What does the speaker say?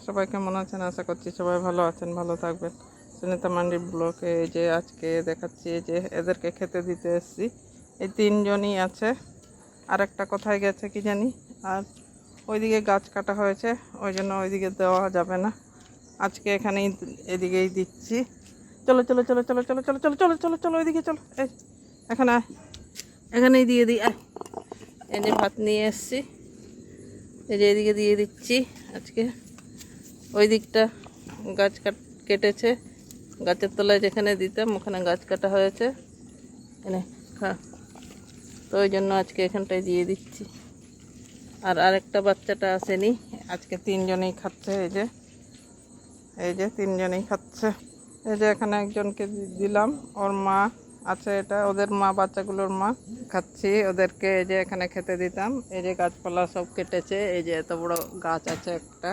সবাই কেমন আছেন? আশা করছি সবাই ভালো আছেন, ভালো থাকবেন। সুনিতা মান্ডি ব্লকে এই যে আজকে দেখাচ্ছি, এই যে এদেরকে খেতে দিতে এসেছি। এই তিনজনই আছে, আর একটা কোথায় গেছে কি জানি। আর ওইদিকে গাছ কাটা হয়েছে, ওই জন্য ওইদিকে দেওয়া যাবে না। আজকে এখানেই এদিকেই দিচ্ছি। চলো চলো চলো চলো চলো চলো চলো চলো চলো চলো ওইদিকে চলো। এই এখানে আয়, এখানেই দিয়ে দিই। আয়, এই যে ভাত নিয়ে এসছি, এই যে এদিকে দিয়ে দিচ্ছি। আজকে ওই দিকটা গাছ কেটেছে, গাছের তলায় যেখানে দিতাম ওখানে গাছ কাটা হয়েছে। এনে খা, তো ওই জন্য আজকে এখানটায় দিয়ে দিচ্ছি। আর আরেকটা বাচ্চাটা আসেনি, আজকে তিনজনেই খাচ্ছে। এই যে তিনজনেই খাচ্ছে। এই যে এখানে একজনকে দিলাম, ওর মা আছে, এটা ওদের মা, বাচ্চাগুলোর মা। খাচ্ছি ওদেরকে, এই যে এখানে খেতে দিতাম। এই যে গাছপালা সব কেটেছে, এই যে এত বড় গাছ আছে একটা,